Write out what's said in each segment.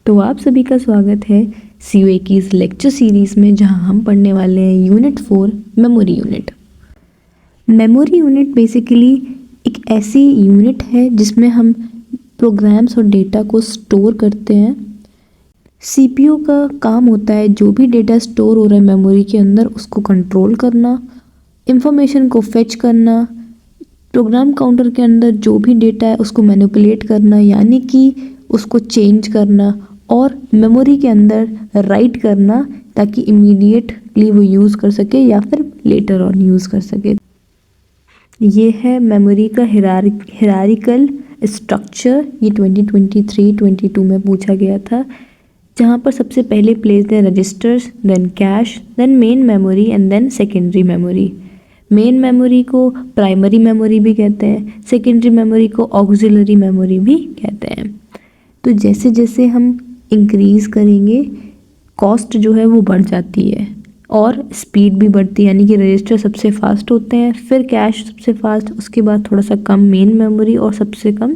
तो आप सभी का स्वागत है COA की इस लेक्चर सीरीज़ में, जहां हम पढ़ने वाले हैं unit 4 memory unit. Memory unit basically एक ऐसी यूनिट है जिसमें हम प्रोग्राम्स और डेटा को स्टोर करते हैं। CPU का काम होता है जो भी डेटा स्टोर हो रहा है मेमोरी के अंदर उसको कंट्रोल करना, इंफॉर्मेशन को फेच करना, प्रोग्राम काउंटर के अंदर जो भी डेटा है उसको मैनिपुलेट करना यानी कि उसको चेंज करना, और मेमोरी के अंदर राइट करना ताकि इमीडिएटली वो यूज़ कर सके या फिर लेटर ऑन यूज़ कर सके। ये है मेमोरी का हिरारिकल स्ट्रक्चर। ये 2023-22 में पूछा गया था, जहाँ पर सबसे पहले प्लेस है registers, then cache, then main memory and then secondary memory. Main memory को प्राइमरी मेमोरी भी कहते हैं, सेकेंडरी मेमोरी को ऑक्सिलरी मेमोरी भी कहते हैं। तो जैसे जैसे हम इंक्रीज़ करेंगे कॉस्ट जो है वो बढ़ जाती है और स्पीड भी बढ़ती है, यानी कि रजिस्टर सबसे फास्ट होते हैं, फिर कैश सबसे फास्ट, उसके बाद थोड़ा सा कम मेन मेमोरी और सबसे कम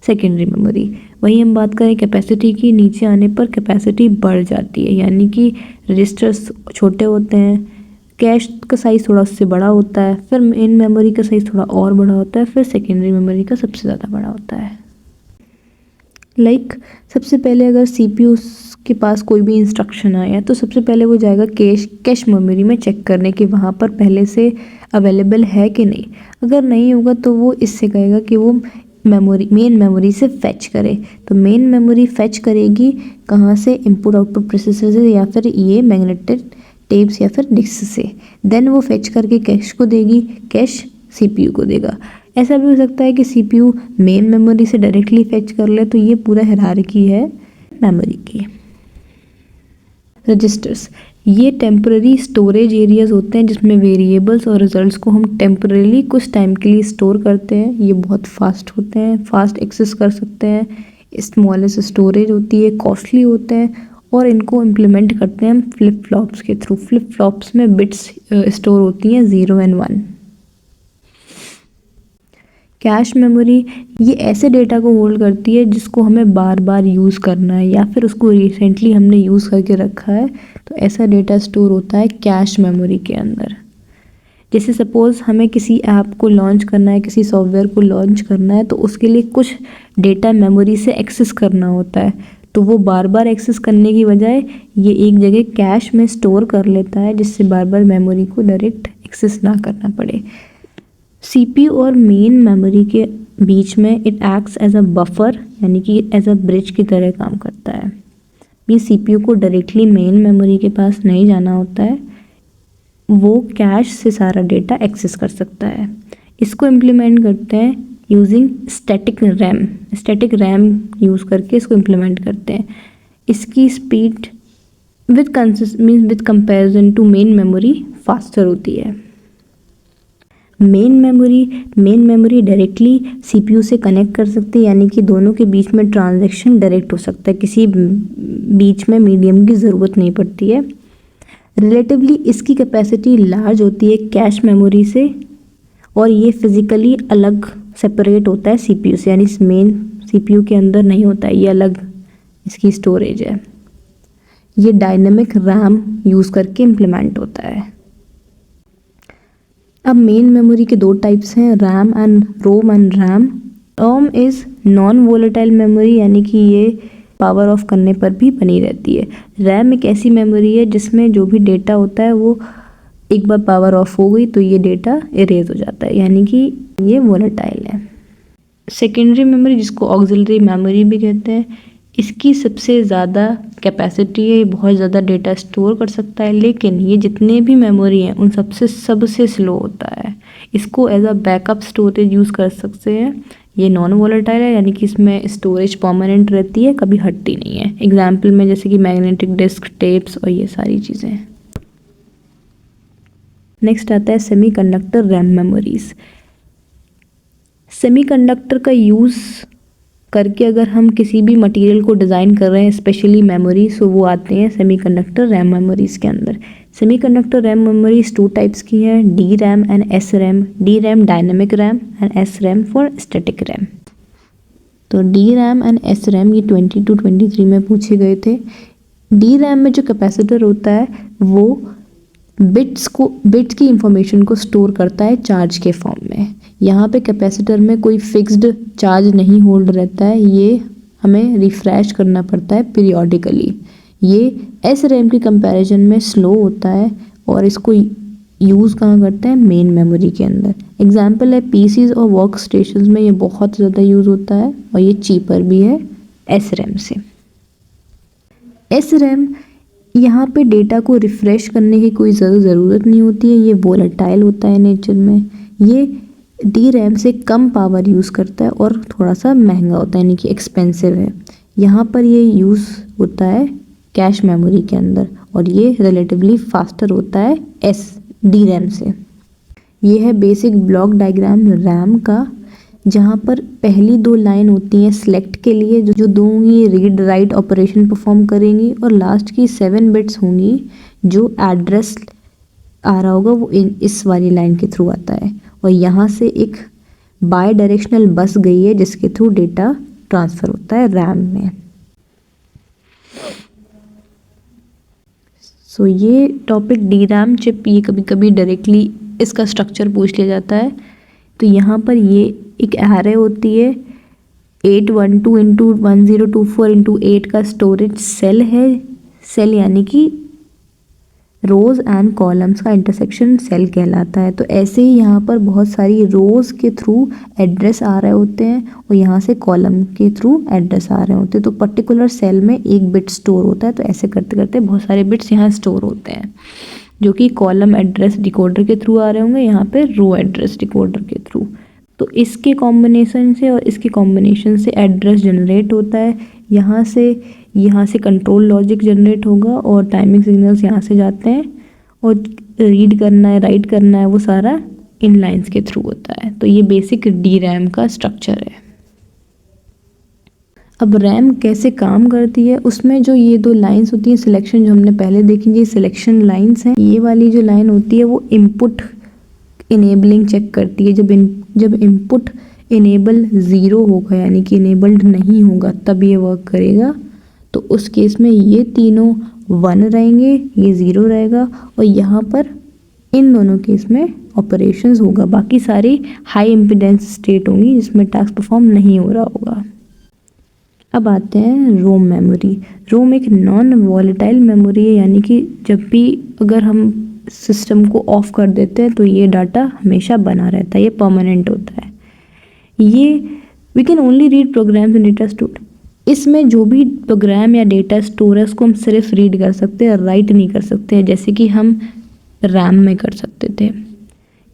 सेकेंडरी मेमोरी। वही हम बात करें कैपेसिटी की, नीचे आने पर कैपेसिटी बढ़ जाती है, यानी कि रजिस्टर्स छोटे होते हैं, कैश का साइज़ थोड़ा उससे बड़ा होता है, फिर मेन मेमोरी का साइज़ थोड़ा और बड़ा होता है, फिर सेकेंडरी मेमोरी का सबसे ज़्यादा बड़ा होता है। सबसे पहले अगर CPU के पास कोई भी इंस्ट्रक्शन आया तो सबसे पहले वो जाएगा कैश मेमोरी में चेक करने कि वहाँ पर पहले से अवेलेबल है कि नहीं। अगर नहीं होगा तो वो इससे कहेगा कि वो मेन मेमोरी से फेच करे। तो मेन मेमोरी फेच करेगी कहाँ से, इनपुट आउटपुट प्रोसेसर से या फिर ये मैग्नेटिक टेप्स या फिर डिस्क से। देन वो फेच करके कैश को देगी, कैश CPU को देगा। ऐसा भी हो सकता है कि CPU मेन मेमोरी से डायरेक्टली फेच कर ले, तो ये पूरा हायरार्की है मेमोरी की। रजिस्टर्स ये टेम्पररी स्टोरेज एरियाज होते हैं जिसमें वेरिएबल्स और रिजल्ट्स को हम टेम्पररी कुछ टाइम के लिए स्टोर करते हैं। ये बहुत फास्ट होते हैं, फास्ट एक्सेस कर सकते हैं, स्मॉलेस्ट स्टोरेज होती है, कॉस्टली होते हैं, और इनको इम्प्लीमेंट करते हैं हम फ्लिप फ्लॉप्स के थ्रू। फ्लिप फ्लॉप्स में बिट्स स्टोर होती हैं 0 और 1। कैश मेमोरी ये ऐसे डेटा को होल्ड करती है जिसको हमें बार बार यूज़ करना है या फिर उसको रिसेंटली हमने यूज़ करके रखा है, तो ऐसा डेटा स्टोर होता है कैश मेमोरी के अंदर। जैसे सपोज़ हमें किसी ऐप को लॉन्च करना है, किसी सॉफ्टवेयर को लॉन्च करना है, तो उसके लिए कुछ डेटा मेमोरी से एक्सेस करना होता है, तो वो बार बार एक्सेस करने की बजाय ये एक जगह कैश में स्टोर कर लेता है, जिससे बार बार मेमोरी को डायरेक्ट एक्सेस ना करना पड़े। CPU और मेन मेमोरी के बीच में it acts as a buffer, यानी कि एज अ ब्रिज की तरह काम करता है। ये CPU को डायरेक्टली मेन मेमोरी के पास नहीं जाना होता है, वो कैश से सारा डेटा एक्सेस कर सकता है। इसको इम्प्लीमेंट करते हैं यूजिंग स्टैटिक रैम यूज़ करके इसको इम्प्लीमेंट करते हैं। इसकी speed with comparison to main memory faster होती है। मेन मेमोरी डायरेक्टली CPU से कनेक्ट कर सकती है, यानी कि दोनों के बीच में ट्रांजैक्शन डायरेक्ट हो सकता है, किसी बीच में मीडियम की ज़रूरत नहीं पड़ती है। रिलेटिवली इसकी कैपेसिटी लार्ज होती है कैश मेमोरी से, और ये फिज़िकली अलग सेपरेट होता है CPU से, यानी मेन CPU के अंदर नहीं होता है, ये अलग इसकी स्टोरेज है। ये डायनेमिक रैम यूज़ करके इम्प्लीमेंट होता है। अब मेन मेमोरी के दो टाइप्स हैं, ROM and RAM. ROM is non volatile memory, यानी कि ये पावर ऑफ करने पर भी बनी रहती है। रैम एक ऐसी मेमोरी है जिसमें जो भी डेटा होता है वो एक बार पावर ऑफ हो गई तो ये डेटा इरेज हो जाता है, यानी कि ये वोलेटाइल है। सेकेंडरी मेमोरी, जिसको ऑक्सिलरी मेमोरी भी कहते हैं, इसकी सबसे ज़्यादा कैपेसिटी है, ये बहुत ज़्यादा डेटा स्टोर कर सकता है, लेकिन ये जितने भी मेमोरी हैं उन सबसे स्लो होता है। इसको as a backup storage use कर सकते हैं। ये नॉन वोलेटाइल है, यानी कि इसमें स्टोरेज परमानेंट रहती है, कभी हटती नहीं है। एग्जाम्पल में जैसे कि मैग्नेटिक डिस्क, टेप्स और ये सारी चीज़ें। नेक्स्ट आता है सेमीकंडक्टर रैम मेमोरीज। सेमीकंडक्टर का यूज़ करके अगर हम किसी भी मटेरियल को डिज़ाइन कर रहे हैं, स्पेशली मेमोरी, सो वो आते हैं सेमीकंडक्टर रैम मेमोरीज़ के अंदर। सेमीकंडक्टर रैम मेमोरीज 2 टाइप्स की हैं, DRAM and SRAM। DRAM dynamic RAM and SRAM for static RAM. तो D RAM and S RAM ये 22 to 23 में पूछे गए थे। डी रैम में जो कैपेसिटर होता है वो बिट्स की इंफॉर्मेशन को स्टोर करता है चार्ज के फॉर्म में। यहाँ पे कैपेसिटर में कोई फिक्स्ड चार्ज नहीं होल्ड रहता है, ये हमें रिफ्रेश करना पड़ता है पीरियोडिकली। ये एस रैम की कंपैरिजन में स्लो होता है और इसको यूज़ कहाँ करते हैं, मेन मेमोरी के अंदर। एग्जाम्पल है पीसीज और वर्क स्टेशन में ये बहुत ज़्यादा यूज़ होता है और ये चीपर भी है एस रैम से। एस रैम यहाँ पे डेटा को रिफ़्रेश करने की कोई ज़रूरत नहीं होती है, ये वोलेटाइल होता है नेचर में। ये डी रैम से कम पावर यूज़ करता है और थोड़ा सा महंगा होता है, यानी कि एक्सपेंसिव है। यहाँ पर ये यूज़ होता है कैश मेमोरी के अंदर और ये रिलेटिवली फास्टर होता है एस डी रैम से। ये है बेसिक ब्लॉक डायग्राम रैम का, जहाँ पर पहली 2 लाइन होती हैं सिलेक्ट के लिए जो दो होंगी रीड राइट ऑपरेशन परफॉर्म करेंगी, और लास्ट की 7 बिट्स होंगी जो एड्रेस आ रहा होगा वो इस वाली लाइन के थ्रू आता है। और यहाँ से एक बाय डायरेक्शनल बस गई है जिसके थ्रू डेटा ट्रांसफ़र होता है रैम में। सो ये टॉपिक डी रैम चिप, ये कभी कभी डायरेक्टली इसका स्ट्रक्चर पूछ लिया जाता है। तो यहाँ पर ये एक एरे होती है 812 इंटू 1024 इंटू 8 का स्टोरेज सेल है। सेल यानी कि रोज़ एंड कॉलम्स का इंटरसेक्शन सेल कहलाता है। तो ऐसे ही यहाँ पर बहुत सारी रोज़ के थ्रू एड्रेस आ रहे होते हैं और यहाँ से कॉलम के थ्रू एड्रेस आ रहे होते हैं। तो पर्टिकुलर सेल में एक बिट स्टोर होता है। तो ऐसे करते करते बहुत सारे बिट्स यहाँ स्टोर होते हैं जो कि कॉलम एड्रेस डिकोडर के थ्रू आ रहे होंगे, यहाँ पे रो एड्रेस डिकोडर के थ्रू। तो इसके कॉम्बिनेशन से और इसके कॉम्बिनेशन से एड्रेस जनरेट होता है। यहाँ से कंट्रोल लॉजिक जनरेट होगा और टाइमिंग सिग्नल्स यहाँ से जाते हैं और रीड करना है राइट करना है वो सारा इन लाइंस के थ्रू होता है। तो ये बेसिक डी रैम का स्ट्रक्चर है। अब रैम कैसे काम करती है, उसमें जो ये 2 लाइंस होती हैं सिलेक्शन जो हमने पहले देखी, ये सिलेक्शन लाइंस हैं। ये वाली जो लाइन होती है वो इनपुट इनेबलिंग चेक करती है। जब इनपुट इनेबल 0 होगा यानी कि इनेबल्ड नहीं होगा तब ये वर्क करेगा। तो उस केस में ये तीनों 1 रहेंगे, ये 0 रहेगा और यहाँ पर इन दोनों केस में ऑपरेशंस होगा। बाकी सारी हाई इम्पीडेंस स्टेट होंगी जिसमें टास्क परफॉर्म नहीं हो रहा होगा। अब आते हैं रोम मेमोरी। रोम एक नॉन वॉलेटाइल मेमोरी है, यानी कि जब भी अगर हम सिस्टम को ऑफ कर देते हैं तो ये डाटा हमेशा बना रहता है, ये परमानेंट होता है। ये we can only read programs and data store. इसमें जो भी प्रोग्राम या डेटा स्टोर है उसको हम सिर्फ रीड कर सकते हैं, राइट नहीं कर सकते हैं, जैसे कि हम रैम में कर सकते थे।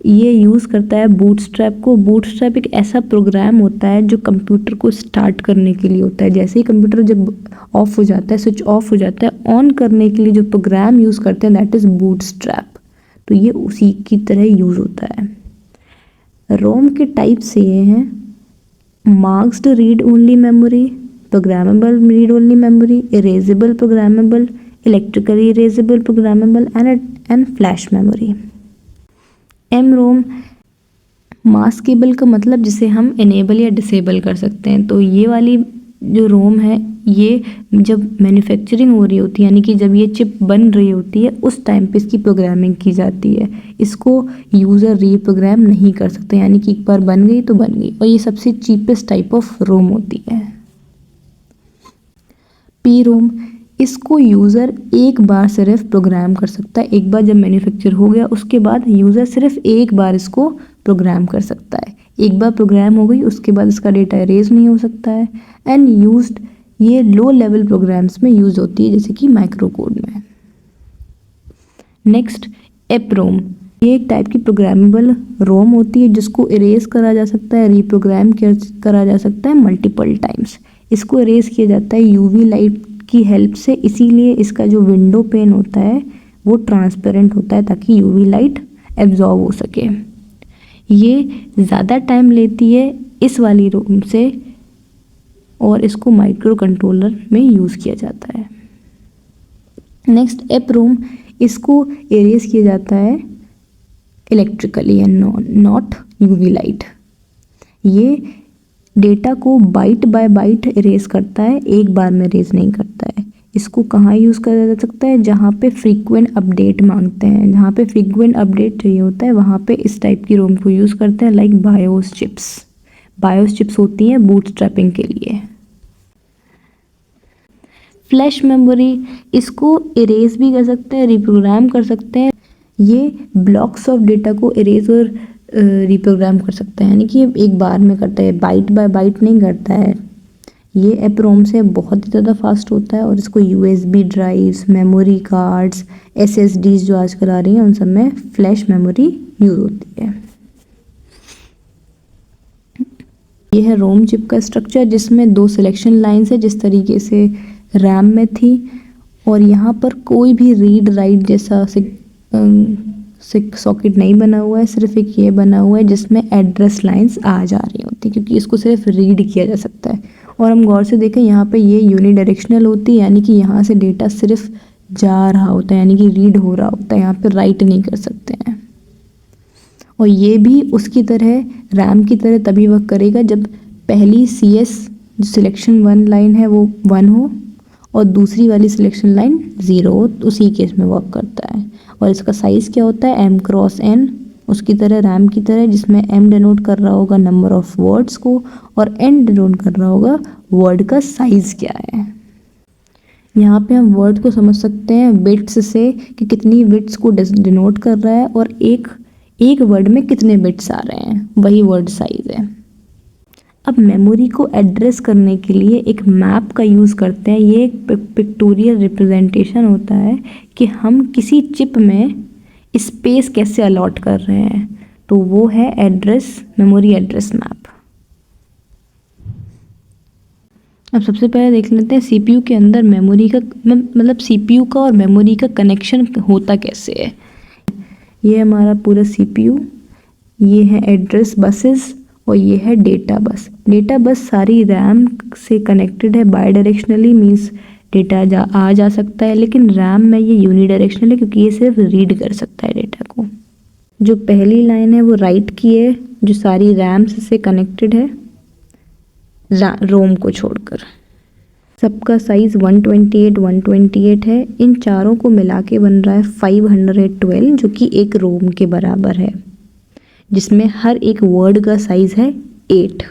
ये यूज़ करता है बूटस्ट्रैप को। बूटस्ट्रैप एक ऐसा प्रोग्राम होता है जो कंप्यूटर को स्टार्ट करने के लिए होता है। जैसे ही कंप्यूटर जब ऑफ हो जाता है, स्विच ऑफ हो जाता है, ऑन करने के लिए जो प्रोग्राम यूज़ करते हैं दैट इज़ बूटस्ट्रैप। तो ये उसी की तरह यूज़ होता है। रोम के टाइप्स ये हैं masked read only memory, programmable read only memory, erasable programmable, electrically erasable programmable and flash memory. M ROM maskable का मतलब जिसे हम इनेबल या डिसेबल कर सकते हैं। तो ये वाली जो रोम है ये जब मैन्युफैक्चरिंग हो रही होती है यानी कि जब ये चिप बन रही होती है उस टाइम पे इसकी प्रोग्रामिंग की जाती है। इसको यूज़र रीप्रोग्राम नहीं कर सकते, यानी कि एक बार बन गई तो बन गई। और ये सबसे चीपेस्ट टाइप ऑफ रोम होती है। पी रोम, इसको यूज़र एक बार सिर्फ प्रोग्राम कर सकता है। एक बार जब मैन्युफैक्चर हो गया उसके बाद यूज़र सिर्फ एक बार इसको प्रोग्राम कर सकता है। एक बार प्रोग्राम हो गई उसके बाद इसका डेटा इरेज नहीं हो सकता है। एंड यूज्ड, ये लो लेवल प्रोग्राम्स में यूज़ होती है जैसे कि माइक्रो कोड में। नेक्स्ट एप रोम, ये एक टाइप की प्रोग्रामेबल रोम होती है जिसको इरेज करा जा सकता है, रीप्रोग्राम करा जा सकता है मल्टीपल टाइम्स। इसको इरेज किया जाता है यूवी लाइट की हेल्प से, इसीलिए इसका जो विंडो पेन होता है वो ट्रांसपेरेंट होता है ताकि यूवी लाइट एब्जॉर्ब हो सके। ये ज़्यादा टाइम लेती है इस वाली रोम से और इसको माइक्रो कंट्रोलर में यूज़ किया जाता है। नेक्स्ट एप रोम, इसको इरेज किया जाता है electrically and not UV light. ये डेटा को बाइट बाय बाइट इरेज करता है, एक बार में इरेज नहीं करता है। इसको कहाँ यूज़ करा जा सकता है? जहाँ पे फ्रीक्वेंट अपडेट मांगते हैं, जहाँ पे फ्रीक्वेंट अपडेट चाहिए होता है वहाँ पे इस टाइप की रोम को यूज़ करते हैं, like BIOS chips. BIOS chips होती हैं बूटस्ट्रैपिंग के लिए। फ्लैश मेमोरी, इसको इरेज भी कर सकते हैं, रिप्रोग्राम कर सकते हैं। ये ब्लॉक्स ऑफ डेटा को इरेज और रिप्रोग्राम कर सकता है, यानी कि एक बार में करता है, बाइट बाय बाइट नहीं करता है। ये एप्रोम से बहुत ही ज़्यादा फास्ट होता है और इसको USB drives, memory cards, SSDs जो आजकल आ रही हैं उन सब में फ्लैश मेमोरी यूज़ होती है। ये है रोम चिप का स्ट्रक्चर, जिसमें 2 सिलेक्शन लाइंस है जिस तरीके से रैम में थी, और यहाँ पर कोई भी रीड राइट जैसा सॉकेट नहीं बना हुआ है, सिर्फ एक ये बना हुआ है जिसमें एड्रेस लाइंस आ जा रही होती है, क्योंकि इसको सिर्फ रीड किया जा सकता है। और हम गौर से देखें यहाँ पे ये यूनिडायरेक्शनल होती है, यानी कि यहाँ से डेटा सिर्फ जा रहा होता है, यानी कि रीड हो रहा होता है, यहाँ पे राइट नहीं कर सकते हैं। और ये भी उसकी तरह रैम की तरह तभी वर्क करेगा जब पहली CS जो सिलेक्शन 1 लाइन है वो 1 हो और दूसरी वाली सिलेक्शन लाइन 0 हो, उसी केस में वर्क करता है। और इसका साइज़ क्या होता है? M × N, उसकी तरह रैम की तरह, जिसमें M डिनोट कर रहा होगा नंबर ऑफ वर्ड्स को और N डिनोट कर रहा होगा वर्ड का साइज़ क्या है। यहाँ पे हम वर्ड को समझ सकते हैं बिट्स से कि कितनी बिट्स को डिनोट कर रहा है और एक वर्ड में कितने बिट्स आ रहे हैं, वही वर्ड साइज़ है। अब मेमोरी को एड्रेस करने के लिए एक मैप का यूज़ करते हैं। ये एक पिक्टोरियल रिप्रेजेंटेशन होता है कि हम किसी चिप में स्पेस कैसे अलॉट कर रहे हैं, तो वो है एड्रेस, मेमोरी एड्रेस मैप। अब सबसे पहले देख लेते हैं CPU के अंदर मेमोरी का मतलब CPU का और मेमोरी का कनेक्शन होता कैसे है। ये हमारा पूरा CPU, ये है एड्रेस बसेस और ये है डेटा बस। डेटा बस सारी रैम से कनेक्टेड है बाई डायरेक्शनली, मीन्स डेटा आ जा सकता है, लेकिन रैम में ये यूनिडायरेक्शनल है क्योंकि ये सिर्फ रीड कर सकता है डेटा को। जो पहली लाइन है वो राइट की है, जो सारी रैम से कनेक्टेड है रोम को छोड़कर। सबका साइज़ 128 है। इन चारों को मिला के बन रहा है 512, जो कि एक रोम के बराबर है, जिसमें हर एक वर्ड का साइज़ है 8।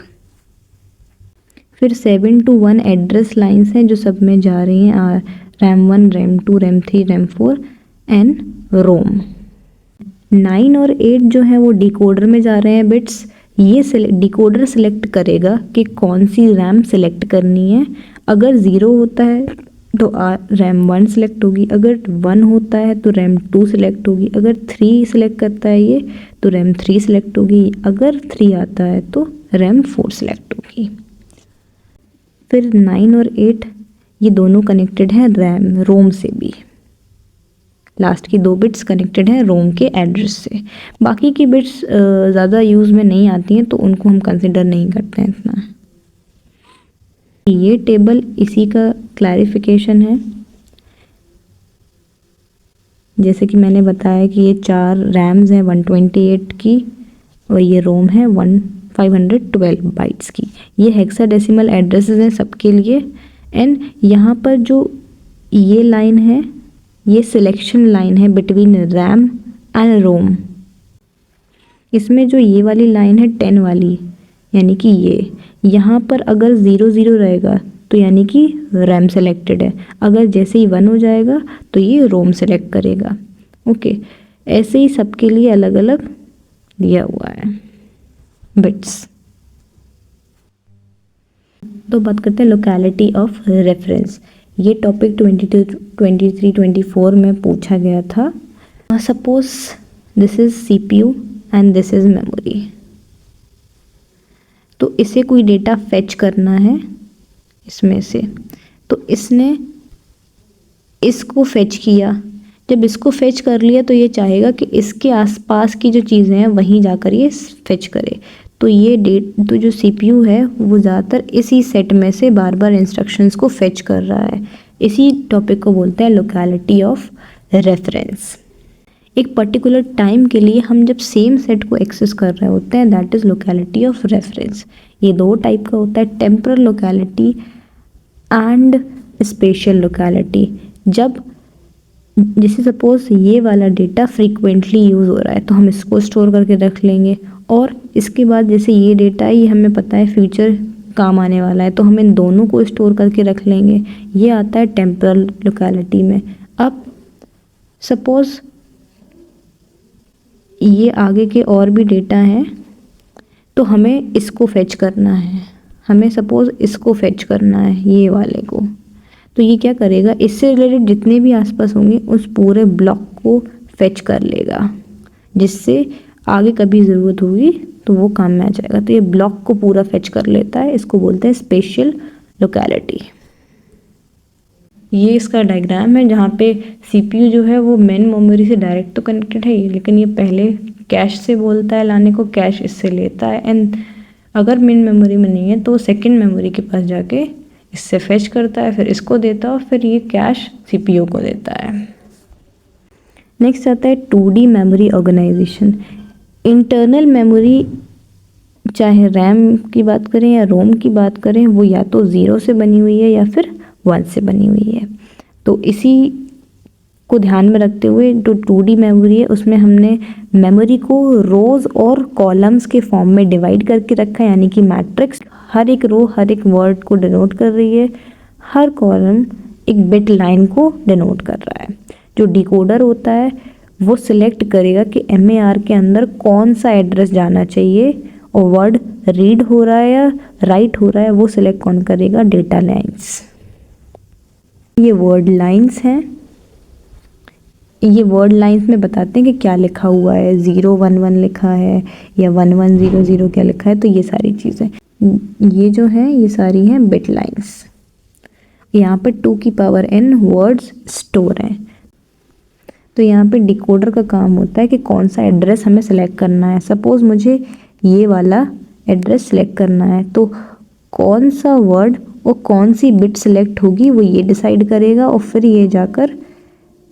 फिर 7 to 1 एड्रेस लाइंस हैं जो सब में जा रही हैं, RAM 1, RAM 2, RAM 3, RAM 4 and रोम। 9 और 8 जो है वो डिकोडर में जा रहे हैं बिट्स। ये डिकोडर सेलेक्ट करेगा कि कौन सी रैम सेलेक्ट करनी है। अगर 0 होता है तो RAM 1 सेलेक्ट होगी, अगर 1 होता है तो RAM 2 सेलेक्ट होगी, अगर 3 सेलेक्ट करता है ये तो RAM 3 सेलेक्ट होगी, अगर 3 आता है तो RAM 4 सेलेक्ट होगी। फिर 9 और 8 ये दोनों कनेक्टेड हैं रोम से भी। लास्ट की 2 बिट्स कनेक्टेड हैं रोम के एड्रेस से। बाकी की बिट्स ज़्यादा यूज़ में नहीं आती हैं तो उनको हम कंसिडर नहीं करते हैं इतना। ये टेबल इसी का क्लैरिफिकेशन है। जैसे कि मैंने बताया कि ये 4 रैम्स हैं 128 की और ये रोम है 512 बाइट्स की। ये हेक्साडेसिमल एड्रेसेस हैं सबके लिए। एंड यहाँ पर जो ये लाइन है ये सिलेक्शन लाइन है बिटवीन रैम एंड रोम। इसमें जो ये वाली लाइन है 10 वाली, यानी कि ये यहाँ पर अगर 0 रहेगा तो यानी कि रैम सेलेक्टेड है, अगर जैसे ही 1 हो जाएगा तो ये रोम सेलेक्ट करेगा। ओके, ऐसे ही सबके लिए अलग अलग दिया हुआ है बिट्स। तो बात करते हैं लोकेलिटी ऑफ रेफरेंस। ये टॉपिक 22, 23, 24 में पूछा गया था। Suppose this is CPU and this is memory. तो इसे कोई डेटा फेच करना है इसमें से, तो इसने इसको फेच किया। जब इसको फेच कर लिया तो ये चाहेगा कि इसके आसपास की जो चीज़ें हैं वहीं जाकर ये फेच करे। तो ये तो जो CPU है वो ज़्यादातर इसी सेट में से बार बार इंस्ट्रक्शंस को फेच कर रहा है। इसी टॉपिक को बोलते हैं लोकेलिटी ऑफ रेफरेंस। एक पर्टिकुलर टाइम के लिए हम जब सेम सेट को एक्सेस कर रहे होते हैं, that is locality of reference. ये दो टाइप का होता है, temporal locality and special locality. जब जैसे सपोज ये वाला डेटा फ्रीक्वेंटली यूज़ हो रहा है तो हम इसको स्टोर करके रख लेंगे, और इसके बाद जैसे ये डेटा है ये हमें पता है फ्यूचर काम आने वाला है तो हम इन दोनों को स्टोर करके रख लेंगे। ये आता है टेम्परल लोकेलिटी में। अब सपोज ये आगे के और भी डेटा हैं तो हमें इसको फेच करना है, हमें सपोज इसको फेच करना है ये वाले को, तो ये क्या करेगा, इससे रिलेटेड जितने भी आसपास होंगे उस पूरे ब्लॉक को फेच कर लेगा, जिससे आगे कभी ज़रूरत होगी तो वो काम में आ जाएगा। तो ये ब्लॉक को पूरा फेच कर लेता है, इसको बोलते हैं स्पेशल लोकेलिटी। ये इसका डायग्राम है जहाँ पे सीपीयू जो है वो मेन मेमोरी से डायरेक्ट तो कनेक्टेड है, लेकिन ये पहले कैश से बोलता है लाने को, कैश इससे लेता है, एंड अगर मेन मेमोरी में नहीं है तो सेकंड मेमोरी के पास जाके इससे फेच करता है, फिर इसको देता है और फिर ये कैश सीपीयू को देता है। नेक्स्ट आता है 2D memory organisation. Internal memory चाहे रैम की बात करें या रोम की बात करें, वो या तो 0 से बनी हुई है या फिर 1 से बनी हुई है। तो इसी को ध्यान में रखते हुए जो 2D मेमोरी है उसमें हमने मेमोरी को रोज़ और कॉलम्स के फॉर्म में डिवाइड करके रखा है, यानी कि मैट्रिक्स। हर एक रो हर एक वर्ड को डिनोट कर रही है, हर कॉलम एक बिट लाइन को डिनोट कर रहा है। जो डिकोडर होता है वो सिलेक्ट करेगा कि MAR के अंदर कौन सा एड्रेस जाना चाहिए, और वर्ड रीड हो रहा है या राइट हो रहा है वो सिलेक्ट कौन करेगा, डेटा लाइन्स। ये वर्ड लाइन्स हैं, ये वर्ड लाइन्स में बताते हैं कि क्या लिखा हुआ है, 011 लिखा है या 1100 क्या लिखा है, तो ये सारी चीज़ें ये जो हैं ये सारी हैं बिट लाइन्स। यहाँ पे 2 की पावर n वर्ड्स स्टोर हैं। तो यहाँ पे डिकोडर का काम होता है कि कौन सा एड्रेस हमें सेलेक्ट करना है। सपोज़ मुझे ये वाला एड्रेस सेलेक्ट करना है तो कौन सा वर्ड और कौन सी बिट सेलेक्ट होगी वो ये डिसाइड करेगा, और फिर ये जाकर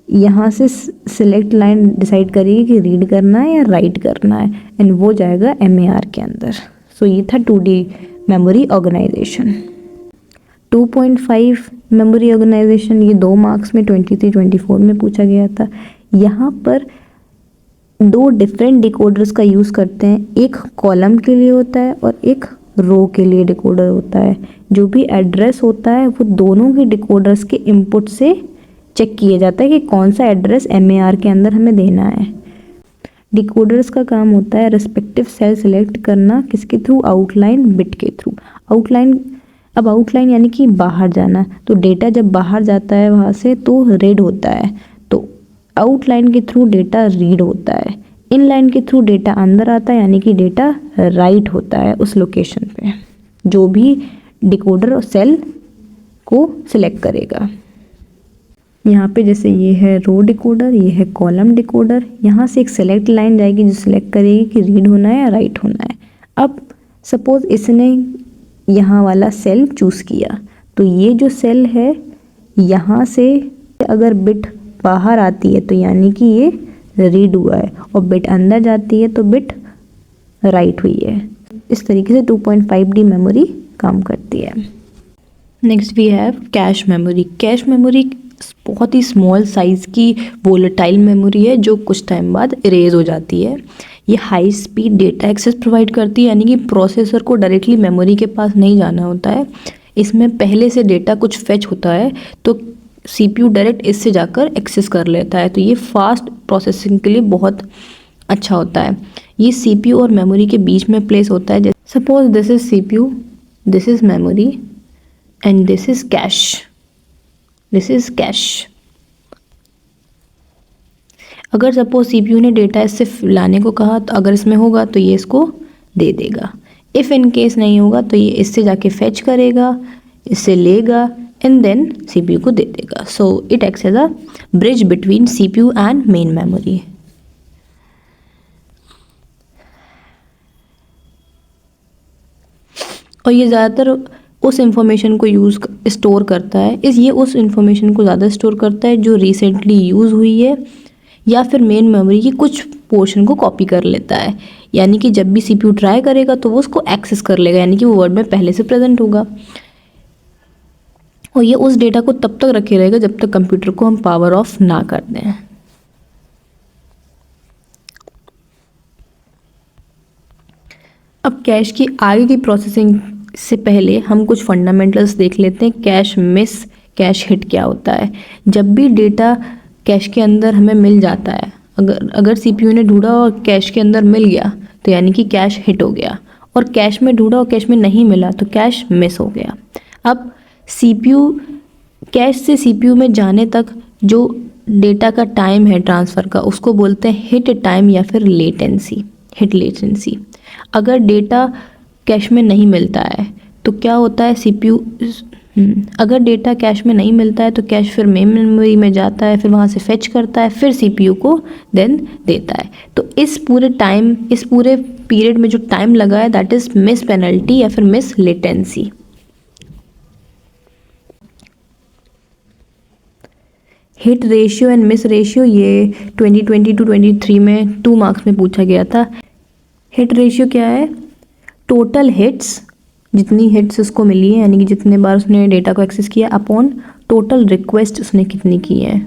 यहाँ से सिलेक्ट लाइन डिसाइड करेगी कि रीड करना है या राइट करना है, एंड वो जाएगा MAR के अंदर। सो ये था 2D memory organisation. 2.5 memory organisation, ये 2 मार्क्स में 23-24 में पूछा गया था। यहाँ पर 2 डिफरेंट डिकोडर्स का यूज़ करते हैं, एक कॉलम के लिए होता है और एक रो के लिए डिकोडर होता है। जो भी एड्रेस होता है वो दोनों के डिकोडर्स के इनपुट से चेक किया जाता है कि कौन सा एड्रेस MAR के अंदर हमें देना है। डिकोडर्स का काम होता है रिस्पेक्टिव सेल सेलेक्ट करना, किसके थ्रू, आउटलाइन बिट के थ्रू। आउटलाइन, अब आउटलाइन यानी कि बाहर जाना, तो डेटा जब बाहर जाता है वहाँ से तो रीड होता है, तो आउटलाइन के थ्रू डेटा रीड होता है। इन लाइन के थ्रू डेटा अंदर आता है, यानी कि डेटा राइट होता है उस लोकेशन पे, जो भी डिकोडर सेल को सिलेक्ट करेगा। यहाँ पे जैसे ये है रो डिकोडर, ये है कॉलम डिकोडर। यहाँ से एक सेलेक्ट लाइन जाएगी जो सिलेक्ट करेगी कि रीड होना है या राइट होना है। अब सपोज इसने यहाँ वाला सेल चूज़ किया, तो ये जो सेल है यहाँ से अगर बिट बाहर आती है तो यानी कि ये रीड हुआ है, और बिट अंदर जाती है तो बिट राइट हुई है। इस तरीके से 2.5D मेमोरी काम करती है। Next we have cache memory. Cache memory बहुत ही स्मॉल साइज़ की वोलेटाइल मेमोरी है जो कुछ टाइम बाद इरेज हो जाती है। ये high speed data access provide करती है, यानी कि प्रोसेसर को डायरेक्टली मेमोरी के पास नहीं जाना होता है। इसमें पहले से डेटा कुछ फेच होता है तो CPU डायरेक्ट इससे जाकर एक्सेस कर लेता है, तो ये फास्ट प्रोसेसिंग के लिए बहुत अच्छा होता है। ये CPU और मेमोरी के बीच में प्लेस होता है। Suppose this is CPU, this is memory and this is cash, this is cash. अगर सपोज CPU ने डेटा इससे लाने को कहा तो अगर इसमें होगा तो ये इसको दे देगा। इफ़ इन केस नहीं होगा तो ये इससे जाके फेच करेगा, इससे लेगा एंड देन CPU को दे देगा। So it acts as a bridge between CPU and main memory. और ये ज़्यादातर उस इंफॉर्मेशन को स्टोर करता है, ये उस इंफॉर्मेशन को ज़्यादा स्टोर करता है जो रिसेंटली यूज़ हुई है या फिर मेन मेमोरी की कुछ पोर्शन को कॉपी कर लेता है, यानी कि जब भी सीपीयू ट्राई करेगा तो वो उसको एक्सेस कर लेगा, यानी कि वो वर्ड में पहले से प्रेजेंट होगा। और ये उस डेटा को तब तक रखे रहेगा जब तक कंप्यूटर को हम पावर ऑफ ना कर दें। अब कैश की आगे की प्रोसेसिंग से पहले हम कुछ फंडामेंटल्स देख लेते हैं। कैश मिस, कैश हिट क्या होता है। जब भी डेटा कैश के अंदर हमें मिल जाता है, अगर सीपीयू ने ढूंढा और कैश के अंदर मिल गया तो यानी कि कैश हिट हो गया, और कैश में ढूंढा और कैश में नहीं मिला तो कैश मिस हो गया। अब सीपीयू, कैश से सीपीयू में जाने तक जो डेटा का टाइम है ट्रांसफ़र का, उसको बोलते हैं हिट टाइम या फिर लेटेंसी, हिट लेटेंसी। अगर डेटा कैश में नहीं मिलता है तो क्या होता है, सीपीयू अगर डेटा कैश में नहीं मिलता है तो कैश फिर मेन मेमोरी में जाता है, फिर वहाँ से फेच करता है, फिर सीपीयू को देन देता है। तो इस पूरे पीरियड में जो टाइम लगा है दैट इज़ मिस पेनल्टी या फिर miss latency. Hit ratio and miss ratio ये 2022-23 में 2 मार्क्स में पूछा गया था। हिट रेशियो क्या है, टोटल हिट्स, जितनी हिट्स उसको मिली है यानी कि जितने बार उसने डेटा को एक्सेस किया अपॉन टोटल रिक्वेस्ट उसने कितनी की है।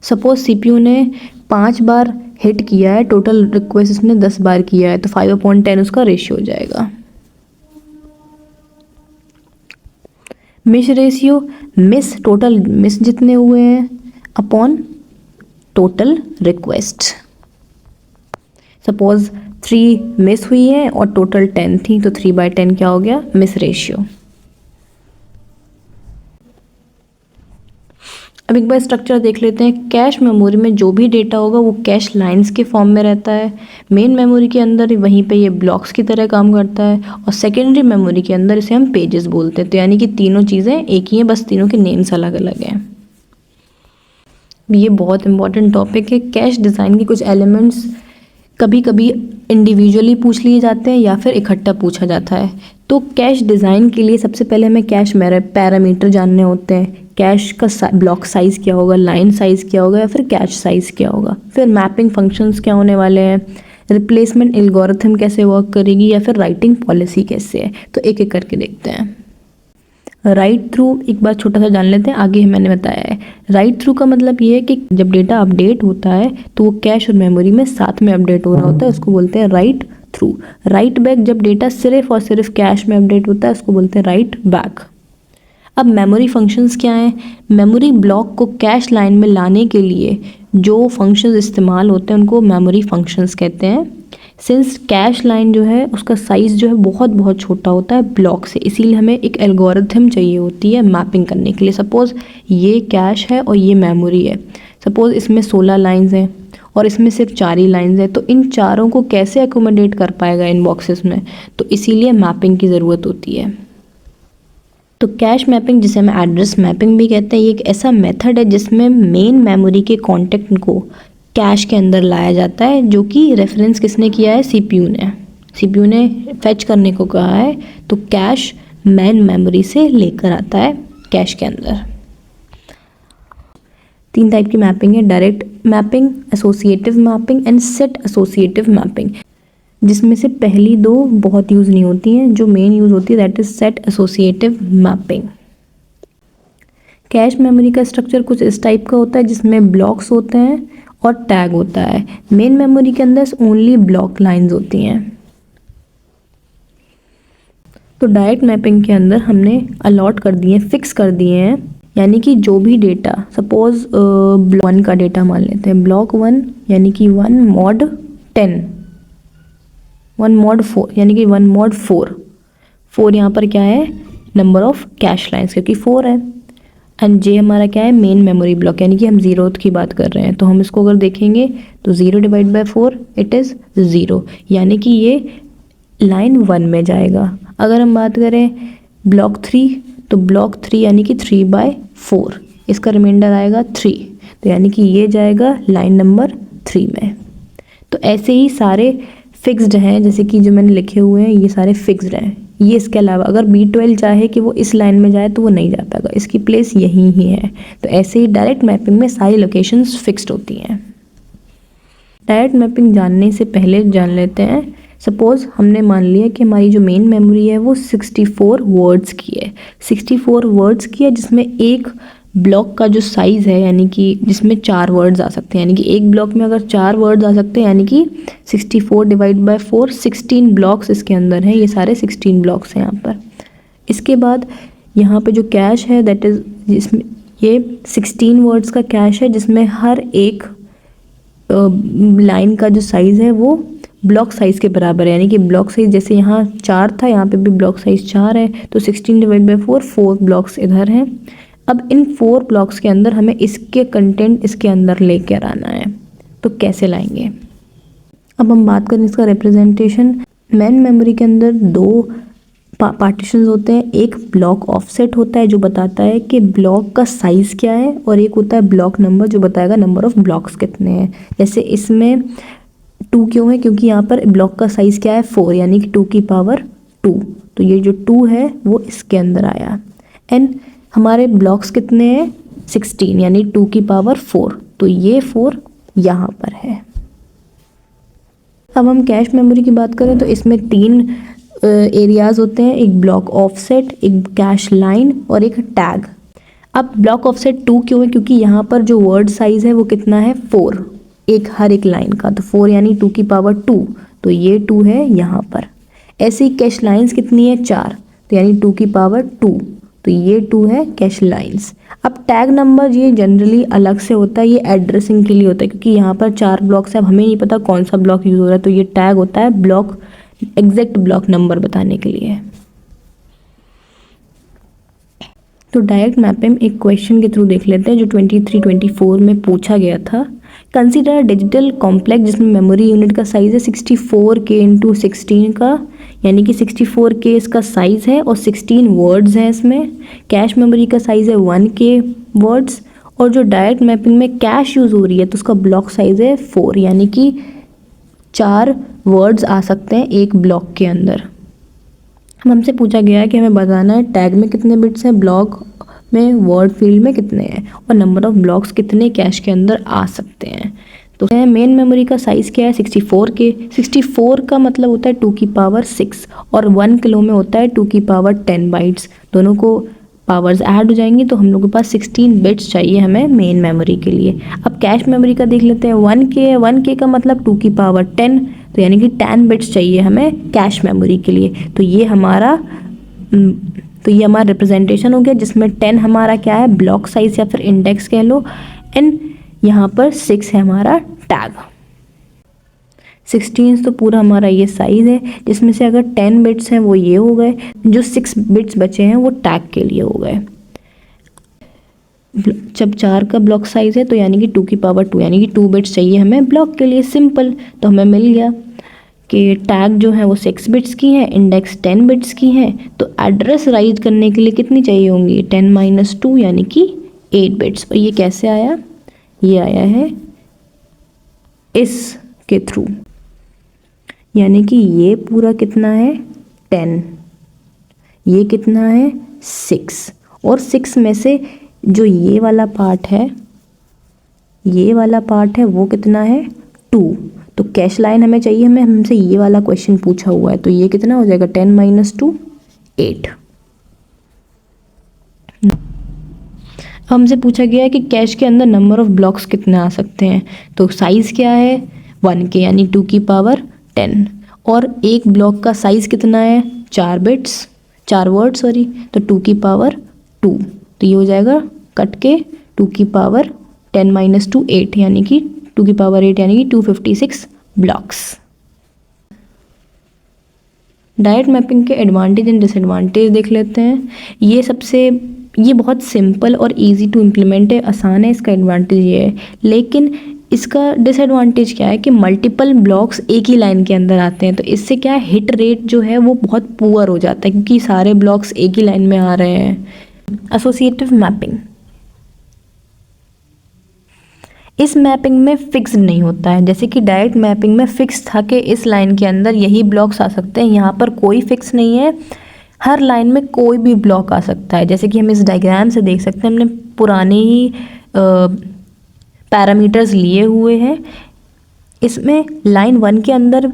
सपोज सीपीयू ने 5 बार हिट किया है, टोटल रिक्वेस्ट उसने 10 बार किया है, तो 5/10 उसका रेशियो हो जाएगा। मिस रेशियो, टोटल मिस जितने हुए हैं upon total request. Suppose 3 miss हुई है और टोटल 10 थी, तो 3/10 क्या हो गया, मिस रेशियो। अब एक बार स्ट्रक्चर देख लेते हैं। कैश मेमोरी में जो भी डेटा होगा वो कैश लाइंस के फॉर्म में रहता है। मेन मेमोरी के अंदर वहीं पे ये ब्लॉक्स की तरह काम करता है, और सेकेंडरी मेमोरी के अंदर इसे हम पेजेस बोलते हैं। तो यानी कि तीनों चीज़ें एक ही हैं, बस तीनों के नेम्स अलग अलग हैं। ये बहुत इंपॉर्टेंट टॉपिक है। कैश डिज़ाइन के कुछ एलिमेंट्स कभी कभी इंडिविजुअली पूछ लिए जाते हैं या फिर इकट्ठा पूछा जाता है। तो कैश डिज़ाइन के लिए सबसे पहले हमें कैश पैरामीटर जानने होते हैं। कैश का ब्लॉक साइज़ क्या होगा, लाइन साइज़ क्या होगा, या फिर कैश साइज़ क्या होगा। फिर मैपिंग फंक्शंस क्या होने वाले हैं, रिप्लेसमेंट एल्गोरिथम कैसे वर्क करेगी, या फिर राइटिंग पॉलिसी कैसे है। तो एक एक करके देखते हैं। राइट थ्रू एक बार छोटा सा जान लेते हैं, आगे मैंने बताया है। राइट थ्रू का मतलब ये है कि जब डेटा अपडेट होता है तो वो कैश और मेमोरी में साथ में अपडेट हो रहा होता है, उसको बोलते हैं राइट थ्रू। राइट बैक जब डेटा सिर्फ और सिर्फ कैश में अपडेट होता है, उसको बोलते हैं राइट बैक। अब मेमोरी फंक्शंस क्या हैं। मेमोरी ब्लॉक को कैश लाइन में लाने के लिए जो फंक्शंस इस्तेमाल होते हैं उनको मेमोरी फंक्शंस कहते हैं। सिंस कैश लाइन जो है उसका साइज़ जो है बहुत बहुत छोटा होता है ब्लॉक से, इसीलिए हमें एक एल्गोरिथम चाहिए होती है मैपिंग करने के लिए। सपोज़ ये कैश है और ये मेमोरी है। सपोज़ इसमें 16 लाइंस हैं और इसमें सिर्फ 4 ही लाइंस हैं, तो इन चारों को कैसे एकोमोडेट कर पाएगा इन बॉक्सेस में, तो इसीलिए मैपिंग की ज़रूरत होती है। तो कैश मैपिंग, जिसे हम एड्रेस मैपिंग भी कहते हैं, ये एक ऐसा मेथड है जिसमें मेन मेमोरी के कॉन्टेंट को कैश के अंदर लाया जाता है, जो कि रेफरेंस किसने किया है, सीपीयू ने फेच करने को कहा है। तो कैश मेन मेमोरी से लेकर आता है कैश के अंदर। 3 टाइप की मैपिंग है, direct mapping, associative mapping and set associative mapping, जिसमें से पहली 2 बहुत यूज़ नहीं होती हैं। जो मेन यूज़ होती है that is set associative mapping. Cache memory का स्ट्रक्चर कुछ इस टाइप का होता है जिसमें ब्लॉक्स होते हैं और टैग होता है। मेन मेमोरी के अंदर ओनली ब्लॉक लाइंस होती हैं। तो डायरेक्ट मैपिंग के अंदर हमने अलॉट कर दिए, फिक्स कर दिए हैं, यानी कि जो भी डेटा, सपोज ब्लॉक 1 का डेटा मान लेते हैं, ब्लॉक 1 यानी कि 1 mod 10, 1 mod 4 यानी कि 1 mod 4 यहाँ पर क्या है, नंबर ऑफ कैश लाइंस, क्योंकि 4 है। एंड जे हमारा क्या है, मेन मेमोरी ब्लॉक, यानी कि हम 0th की बात कर रहे हैं। तो हम इसको अगर देखेंगे तो 0 डिवाइड बाई 4 इट इज़ 0, यानी कि ये लाइन 1 में जाएगा। अगर हम बात करें ब्लॉक 3, तो ब्लॉक 3 यानी कि 3/4, इसका रिमाइंडर आएगा 3, तो यानी कि ये जाएगा लाइन नंबर 3 में। तो ऐसे ही सारे फिक्स्ड हैं, जैसे कि जो मैंने लिखे हुए हैं ये सारे फिक्स्ड हैं। ये इसके अलावा अगर B12 चाहे कि वो इस लाइन में जाए तो वो नहीं जा पाएगा, इसकी प्लेस यहीं ही है। तो ऐसे ही डायरेक्ट मैपिंग में सारी लोकेशंस फिक्स्ड होती हैं। डायरेक्ट मैपिंग जानने से पहले जान लेते हैं। सपोज़ हमने मान लिया कि हमारी जो मेन मेमोरी है वो 64 वर्ड्स की है, 64 वर्ड्स की है, जिसमें एक ब्लॉक का जो साइज़ है यानी कि जिसमें 4 वर्ड्स आ सकते हैं, यानी कि एक ब्लॉक में अगर 4 वर्ड्स आ सकते हैं यानी कि 64 डिवाइड बाय 4, 16 ब्लॉक्स इसके अंदर हैं। ये सारे 16 ब्लॉक्स हैं यहाँ पर। इसके बाद यहाँ पे जो कैश है दैट इज़, जिसमें ये 16 वर्ड्स का कैश है, जिसमें हर एक लाइन का जो साइज़ है वो ब्लॉक साइज़ के बराबर है, यानी कि ब्लॉक साइज़ जैसे यहाँ 4 था, यहाँ पे भी ब्लॉक साइज़ 4 है, तो 16 डिवाइड बाई 4, 4 ब्लॉक्स इधर हैं। अब इन 4 ब्लॉक्स के अंदर हमें इसके कंटेंट इसके अंदर लेकर आना है, तो कैसे लाएंगे? अब हम बात करें इसका रिप्रेजेंटेशन। मेन मेमोरी के अंदर 2 पार्टीशंस होते हैं। एक ब्लॉक ऑफसेट होता है जो बताता है कि ब्लॉक का साइज़ क्या है, और एक होता है ब्लॉक नंबर जो बताएगा नंबर ऑफ ब्लॉक्स कितने हैं। जैसे इसमें 2 क्यों है? क्योंकि यहाँ पर ब्लॉक का साइज़ क्या है? 4, यानी कि 2 की पावर 2, तो ये जो 2 है वो इसके अंदर आया। एंड हमारे ब्लॉक्स कितने हैं? 16, यानी 2 की पावर 4, तो ये 4 यहाँ पर है। अब हम कैश मेमोरी की बात करें तो इसमें 3 एरियाज़ होते हैं, एक ब्लॉक ऑफसेट, एक कैश लाइन और एक टैग। अब ब्लॉक ऑफसेट 2 क्यों है? क्योंकि यहाँ पर जो वर्ड साइज़ है वो कितना है? 4, एक हर एक लाइन का, तो 4 यानी 2 की पावर 2, तो ये 2 है यहाँ पर। ऐसे ही कैश लाइन्स कितनी है? 4, तो यानी 2 की पावर 2, तो ये 2 है कैश लाइन्स। अब टैग नंबर ये जनरली अलग से होता है, ये एड्रेसिंग के लिए होता है, क्योंकि यहाँ पर 4 ब्लॉक्स है, अब हमें नहीं पता कौन सा ब्लॉक यूज़ हो रहा है, तो ये टैग होता है ब्लॉक एग्जैक्ट ब्लॉक नंबर बताने के लिए। तो डायरेक्ट मैपिंग एक क्वेश्चन के थ्रू देख लेते हैं जो 23-24 में पूछा गया था। कंसीडर डिजिटल कॉम्प्लेक्स जिसमें मेमोरी यूनिट का साइज़ है 64K इंटू 16 का, यानी कि 64K इसका साइज़ है और 16 वर्ड्स हैं इसमें। कैश मेमोरी का साइज़ है 1K वर्ड्स, और जो डायरेक्ट मैपिंग में कैश यूज़ हो रही है तो उसका ब्लॉक साइज़ है 4, यानी कि 4 वर्ड्स आ सकते हैं एक ब्लॉक के अंदर। हमसे पूछा गया है कि हमें बताना है टैग में कितने बिट्स हैं, ब्लॉक में, वर्ड फील्ड में कितने हैं, और नंबर ऑफ ब्लॉक्स कितने कैश के अंदर आ सकते हैं। तो मेन मेमोरी का साइज़ क्या है? 64K। 64 का मतलब होता है 2 की पावर 6, और 1 किलो में होता है 2 की पावर 10 बाइट्स। दोनों को पावर्स ऐड हो जाएंगी तो हम लोग के पास 16 बिट्स चाहिए हमें मेन मेमोरी के लिए। अब कैश मेमोरी का देख लेते हैं। 1K है, 1K का मतलब 2 की पावर 10, तो यानी कि 10 बिट्स चाहिए हमें कैश मेमोरी के लिए। तो ये हमारा रिप्रेजेंटेशन हो गया, जिसमें 10 हमारा क्या है? ब्लॉक साइज या फिर इंडेक्स कह लो, एंड यहाँ पर 6 है हमारा टैग। 16 तो पूरा हमारा ये साइज़ है, जिसमें से अगर 10 बिट्स हैं वो ये हो गए, जो 6 बिट्स बचे हैं वो टैग के लिए हो गए। जब 4 का ब्लॉक साइज़ है तो यानी कि 2 की पावर 2, यानी कि 2 बिट्स चाहिए हमें ब्लॉक के लिए। सिंपल, तो हमें मिल गया कि टैग जो है वो 6 बिट्स की है, इंडेक्स 10 बिट्स की है, तो एड्रेस राइज करने के लिए कितनी चाहिए होंगी? 10 - 2 यानी कि 8 बिट्स। और ये कैसे आया? ये आया है इस के थ्रू, यानी कि ये पूरा कितना है? 10, ये कितना है? 6, और 6 में से जो ये वाला पार्ट है, ये वाला पार्ट है वो कितना है? 2। तो कैश लाइन हमें चाहिए, हमसे ये वाला क्वेश्चन पूछा हुआ है, तो ये कितना हो जाएगा? 10 - 2 8। हमसे पूछा गया है कि कैश के अंदर नंबर ऑफ ब्लॉक्स कितने आ सकते हैं, तो साइज़ क्या है? 1K, यानी 2 की पावर 10, और एक ब्लॉक का साइज़ कितना है? 4 वर्ड सॉरी, तो 2 की पावर 2, तो ये हो जाएगा कट के 2 की पावर 10 - 2 8, यानी कि 2 की पावर 8 यानी कि 256 ब्लॉक्स। डायरेक्ट मैपिंग के एडवांटेज एंड डिसएडवांटेज देख लेते हैं। ये बहुत सिंपल और इजी टू इम्प्लीमेंट है, आसान है, इसका एडवांटेज ये है। लेकिन इसका डिसएडवांटेज क्या है कि मल्टीपल ब्लॉक्स एक ही लाइन के अंदर आते हैं, तो इससे क्या है, हिट रेट जो है वो बहुत पुअर हो जाता है, क्योंकि सारे ब्लॉक्स एक ही लाइन में आ रहे हैं। एसोसिएटिव मैपिंग, इस मैपिंग में फिक्स नहीं होता है, जैसे कि डायरेक्ट मैपिंग में फिक्स था कि इस लाइन के अंदर यही ब्लॉक्स आ सकते हैं। यहाँ पर कोई फिक्स नहीं है, हर लाइन में कोई भी ब्लॉक आ सकता है। जैसे कि हम इस डायग्राम से देख सकते हैं, हमने पुराने ही पैरामीटर्स लिए हुए हैं। इसमें लाइन 1 के अंदर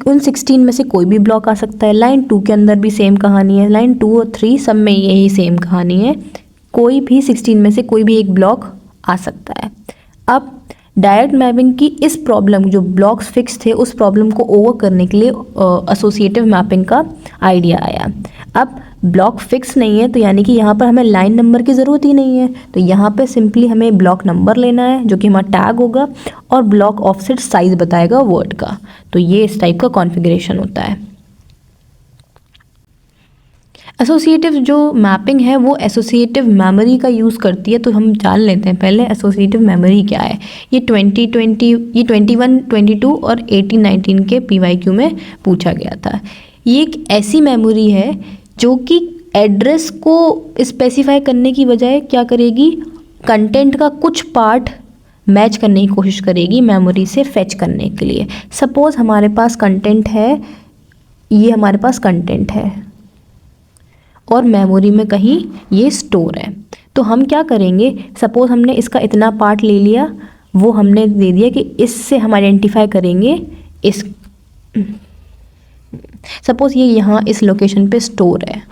उन 16 में से कोई भी ब्लॉक आ सकता है, लाइन 2 के अंदर भी सेम कहानी है, लाइन 2 और 3 सब में यही सेम कहानी है, कोई भी 16 में से कोई भी एक ब्लॉक आ सकता है। अब डायरेक्ट मैपिंग की इस प्रॉब्लम, जो ब्लॉक्स फिक्स थे, उस प्रॉब्लम को ओवर करने के लिए एसोसिएटिव मैपिंग का आइडिया आया। अब ब्लॉक फिक्स नहीं है तो यानी कि यहाँ पर हमें लाइन नंबर की ज़रूरत ही नहीं है, तो यहाँ पे सिंपली हमें ब्लॉक नंबर लेना है जो कि हमारा टैग होगा, और ब्लॉक ऑफसेट साइज बताएगा वर्ड का। तो ये इस टाइप का कॉन्फ़िगरेशन होता है। एसोसिएटिव जो मैपिंग है वो एसोसिएटिव मेमोरी का यूज़ करती है, तो हम जान लेते हैं पहले एसोसिएटिव मेमोरी क्या है। ये 21, 22 और 18, 19 के PYQ में पूछा गया था। ये एक ऐसी मेमोरी है जो कि एड्रेस को स्पेसिफाई करने की बजाय क्या करेगी, कंटेंट का कुछ पार्ट मैच करने की कोशिश करेगी मेमोरी से फेच करने के लिए। सपोज़ हमारे पास कंटेंट है, ये हमारे पास कंटेंट है और मेमोरी में कहीं ये स्टोर है, तो हम क्या करेंगे, सपोज़ हमने इसका इतना पार्ट ले लिया, वो हमने दे दिया कि इससे हम आइडेंटिफाई करेंगे इस, सपोज़ ये यहाँ इस लोकेशन पे स्टोर है,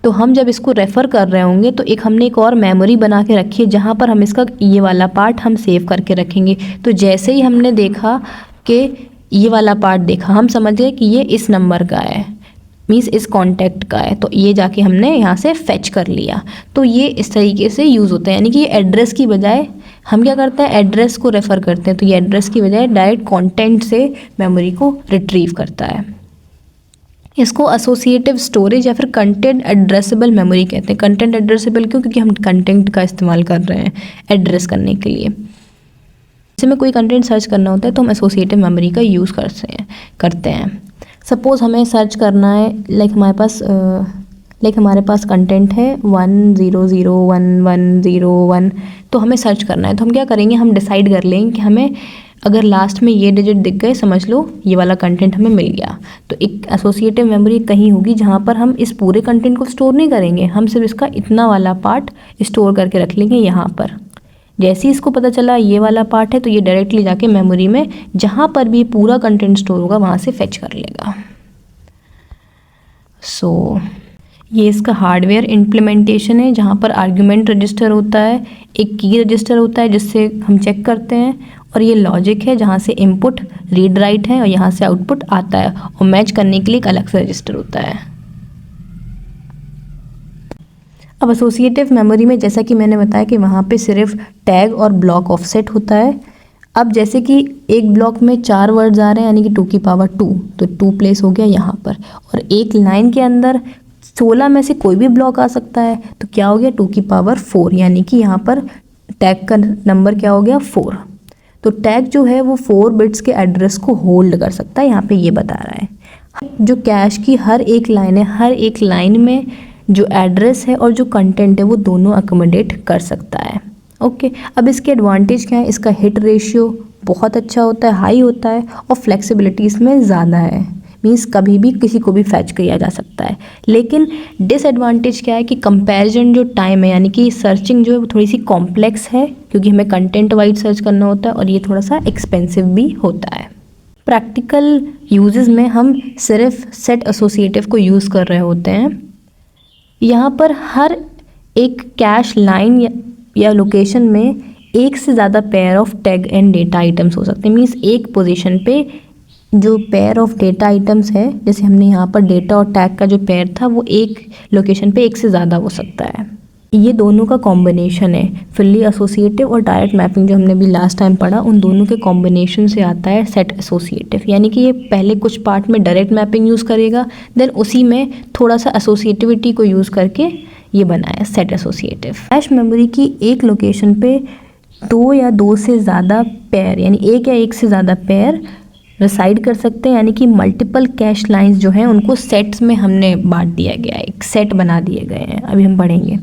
तो हम जब इसको रेफ़र कर रहे होंगे तो हमने एक और मेमोरी बना के रखी है जहाँ पर हम इसका ये वाला पार्ट हम सेव करके रखेंगे। तो जैसे ही हमने देखा कि ये वाला पार्ट देखा, हम समझ गए कि ये इस नंबर का है, मीन्स इस कॉन्टैक्ट का है, तो ये जाके हमने यहाँ से फेच कर लिया। तो ये इस तरीके से यूज़ होता है, यानी कि एड्रेस की बजाय हम क्या करते हैं, एड्रेस को रेफ़र करते हैं, तो ये एड्रेस की बजाय डायरेक्ट कंटेंट से मेमोरी को रिट्रीव करता है। इसको एसोसिएटिव स्टोरेज या फिर कंटेंट एड्रेसेबल मेमोरी कहते हैं। कंटेंट एड्रेसेबल क्यों, क्योंकि हम कंटेंट का इस्तेमाल कर रहे हैं एड्रेस करने के लिए। जैसे में कोई कंटेंट सर्च करना होता है तो हम एसोसिएटिव मेमोरी का यूज़ करते हैं। सपोज़ हमें सर्च करना है, हमारे पास कंटेंट है 1001101, तो हमें सर्च करना है, तो हम क्या करेंगे, हम डिसाइड कर लेंगे कि हमें अगर लास्ट में ये डिजिट दिख गए, समझ लो ये वाला कंटेंट हमें मिल गया। तो एक एसोसिएटिव मेमोरी कहीं होगी जहाँ पर हम इस पूरे कंटेंट को स्टोर नहीं करेंगे, हम सिर्फ इसका इतना वाला पार्ट स्टोर करके रख लेंगे यहाँ पर। जैसे ही इसको पता चला ये वाला पार्ट है तो ये डायरेक्टली जाके मेमोरी में जहाँ पर भी पूरा कंटेंट स्टोर होगा वहाँ से फेच कर लेगा। ये इसका हार्डवेयर इम्प्लीमेंटेशन है जहाँ पर आर्ग्यूमेंट रजिस्टर होता है, एक की रजिस्टर होता है जिससे हम चेक करते हैं, और ये लॉजिक है जहाँ से इनपुट रीड राइट है और यहाँ से आउटपुट आता है, और मैच करने के लिए एक अलग से रजिस्टर होता है। अब एसोसिएटिव मेमोरी में जैसा कि मैंने बताया कि वहाँ पे सिर्फ टैग और ब्लॉक ऑफसेट होता है। अब जैसे कि एक ब्लॉक में 4 वर्ड्स आ रहे हैं यानी कि 2 की पावर 2, तो 2 प्लेस हो गया यहाँ पर, और एक लाइन के अंदर 16 में से कोई भी ब्लॉक आ सकता है, तो क्या हो गया 2 की पावर 4, यानी कि यहाँ पर टैग का नंबर क्या हो गया 4। तो टैग जो है वो 4 बिट्स के एड्रेस को होल्ड कर सकता है, यहाँ पे ये बता रहा है। जो कैश की हर एक लाइन है, हर एक लाइन में जो एड्रेस है और जो कंटेंट है वो दोनों अकोमोडेट कर सकता है। ओके, अब इसके एडवांटेज क्या है, इसका हिट रेशियो बहुत अच्छा होता है, हाई होता है, और फ्लेक्सिबिलिटी इसमें ज़्यादा है, मीन्स कभी भी किसी को भी फैच किया जा सकता है। लेकिन डिसएडवांटेज क्या है कि कंपैरिजन जो टाइम है, यानी कि सर्चिंग जो है वो थोड़ी सी कॉम्प्लेक्स है, क्योंकि हमें कंटेंट वाइज सर्च करना होता है और ये थोड़ा सा एक्सपेंसिव भी होता है। प्रैक्टिकल यूजेस में हम सिर्फ सेट एसोसिएटिव को यूज़ कर रहे होते हैं। यहाँ पर हर एक कैश लाइन या लोकेशन में एक से ज़्यादा pair of tag and data items हो सकते हैं, मीन्स एक पोजीशन पे जो पेयर ऑफ डेटा आइटम्स है, जैसे हमने यहाँ पर डेटा और टैग का जो पेयर था वो एक लोकेशन पे एक से ज़्यादा हो सकता है। ये दोनों का कॉम्बिनेशन है, फुल्ली एसोसिएटिव और डायरेक्ट मैपिंग जो हमने भी लास्ट टाइम पढ़ा, उन दोनों के कॉम्बिनेशन से आता है सेट एसोसिएटिव। यानी कि ये पहले कुछ पार्ट में डायरेक्ट मैपिंग यूज़ करेगा, देन उसी में थोड़ा सा एसोसिएटिविटी को यूज़ करके ये बनाया सेट एसोसिएटिव। कैश मेमोरी की एक लोकेशन पे 2 या 2 से ज़्यादा पेयर, यानी एक या एक से ज़्यादा पेयर रिसाइड कर सकते हैं, यानी कि मल्टीपल कैश लाइंस जो हैं उनको सेट्स में हमने बांट दिया गया है, एक सेट बना दिए गए हैं। अभी हम पढ़ेंगे।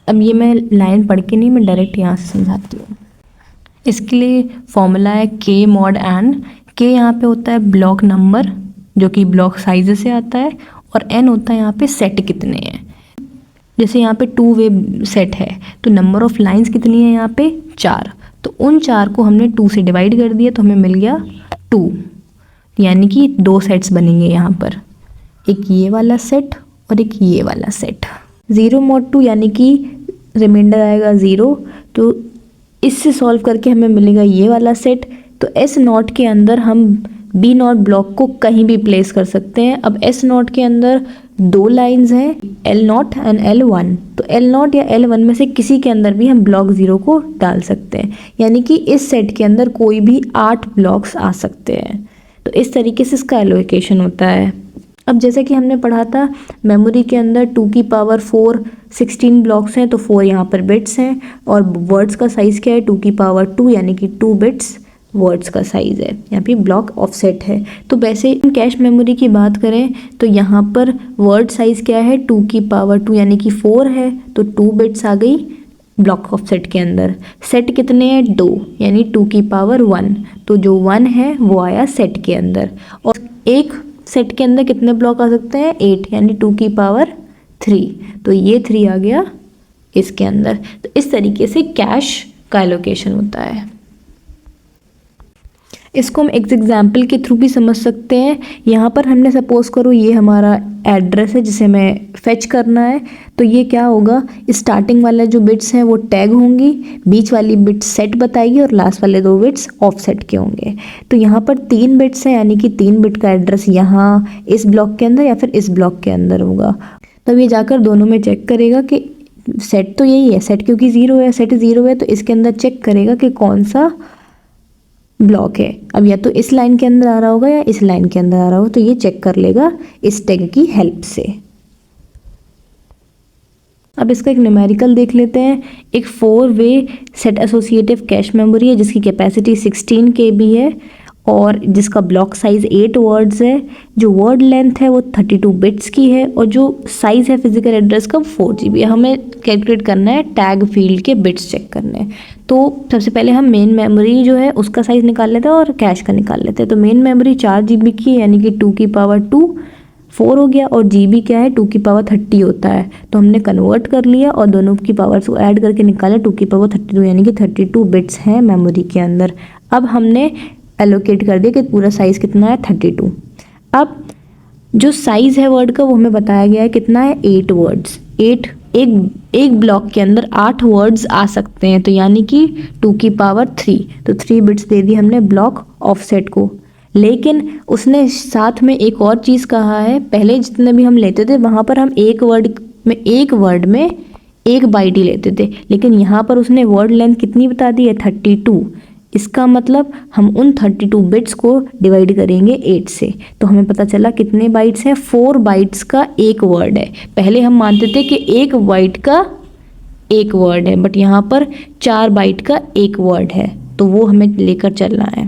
अब ये मैं लाइन पढ़ के नहीं, मैं डायरेक्ट यहाँ से समझाती हूँ। इसके लिए फॉर्मूला है K mod n। K यहाँ पे होता है ब्लॉक नंबर जो कि ब्लॉक साइज से आता है, और n होता है यहाँ पे सेट कितने हैं। जैसे यहाँ पे 2 वे सेट है तो नंबर ऑफ लाइंस कितनी है यहाँ पे 4, तो उन 4 को हमने 2 से डिवाइड कर दिया तो हमें मिल गया 2, यानी कि 2 सेट्स बनेंगे यहाँ पर, एक ये वाला सेट और एक ये वाला सेट। 0 mod 2 यानी कि रिमाइंडर आएगा 0, तो इससे सॉल्व करके हमें मिलेगा ये वाला सेट। तो S नॉट के अंदर हम B नॉट ब्लॉक को कहीं भी प्लेस कर सकते हैं। अब S नॉट के अंदर 2 लाइंस हैं, L नॉट एंड L1, तो L नॉट या L1 में से किसी के अंदर भी हम ब्लॉक 0 को डाल सकते हैं, यानी कि इस सेट के अंदर कोई भी 8 ब्लॉक्स आ सकते हैं। तो इस तरीके से इसका एलोकेशन होता है। अब जैसे कि हमने पढ़ा था मेमोरी के अंदर 2 की पावर 4 16 ब्लॉक्स हैं, तो 4 यहाँ पर बिट्स हैं, और वर्ड्स का साइज़ क्या है 2 की पावर 2, यानी कि 2 बिट्स वर्ड्स का साइज़ है, यहाँ पे ब्लॉक ऑफसेट है। तो वैसे कैश मेमोरी की बात करें तो यहाँ पर वर्ड साइज़ क्या है 2 की पावर 2 यानी कि 4 है, तो 2 बिट्स आ गई ब्लॉक ऑफसेट के अंदर। सेट कितने हैं 2, यानी 2 की पावर 1, तो जो 1 है वो आया सेट के अंदर। और एक सेट के अंदर कितने ब्लॉक आ सकते हैं 8, यानी 2 की पावर 3, तो ये 3 आ गया इसके अंदर। तो इस तरीके से कैश का एलोकेशन होता है। इसको हम एक एग्जाम्पल के थ्रू भी समझ सकते हैं। यहाँ पर हमने सपोज करो ये हमारा एड्रेस है जिसे हमें फेच करना है, तो ये क्या होगा, स्टार्टिंग वाले जो बिट्स हैं वो टैग होंगी, बीच वाली बिट्स सेट बताएगी और लास्ट वाले 2 बिट्स ऑफसेट के होंगे। तो यहाँ पर 3 बिट्स हैं, यानी कि 3 बिट का एड्रेस यहाँ इस ब्लॉक के अंदर या फिर इस ब्लॉक के अंदर होगा। तब ये जाकर दोनों में चेक करेगा कि सेट तो यही है, सेट क्योंकि 0 है, सेट 0 है, तो इसके अंदर चेक करेगा कि कौन सा ब्लॉक है। अब या तो इस लाइन के अंदर आ रहा होगा या इस लाइन के अंदर आ रहा होगा, तो ये चेक कर लेगा इस टैग की हेल्प से। अब इसका एक न्यूमेरिकल देख लेते हैं। एक 4 वे सेट एसोसिएटिव कैश मेमोरी है जिसकी कैपेसिटी 16 KB है और जिसका ब्लॉक साइज़ 8 वर्ड्स है। जो वर्ड लेंथ है वो 32 बिट्स की है और जो साइज़ है फिजिकल एड्रेस का 4 GB है। हमें कैलकुलेट करना है टैग फील्ड के बिट्स चेक करने हैं। तो सबसे पहले हम मेन मेमोरी जो है उसका साइज़ निकाल लेते हैं और कैश का निकाल लेते हैं। तो मेन मेमोरी 4 GB की है, यानी कि 2 की पावर 2 4 हो गया, और GB क्या है 2 की पावर 30 होता है, तो हमने कन्वर्ट कर लिया और दोनों की पावर्स को ऐड करके निकाला 2 की पावर 32, यानी कि 32 बिट्स हैं मेमोरी के अंदर। अब हमने एलोकेट कर दिया कि पूरा साइज़ कितना है 32। अब जो साइज़ है वर्ड का वो हमें बताया गया है कितना है 8 वर्ड्स। एक ब्लॉक के अंदर 8 वर्ड्स आ सकते हैं, तो यानी कि 2 की पावर 3, तो 3 बिट्स दे दी हमने ब्लॉक ऑफसेट को। लेकिन उसने साथ में एक और चीज़ कहा है, पहले जितने भी हम लेते थे वहाँ पर हम एक वर्ड में 1 बाइट ही लेते थे, लेकिन यहाँ पर उसने वर्ड लेंथ कितनी बता दी है 32। इसका मतलब हम उन 32 बिट्स को डिवाइड करेंगे 8 से, तो हमें पता चला कितने बाइट्स हैं 4 बाइट्स का एक वर्ड है। पहले हम मानते थे कि 1 बाइट का एक वर्ड है, बट यहाँ पर 4 बाइट का एक वर्ड है, तो वो हमें लेकर चलना है।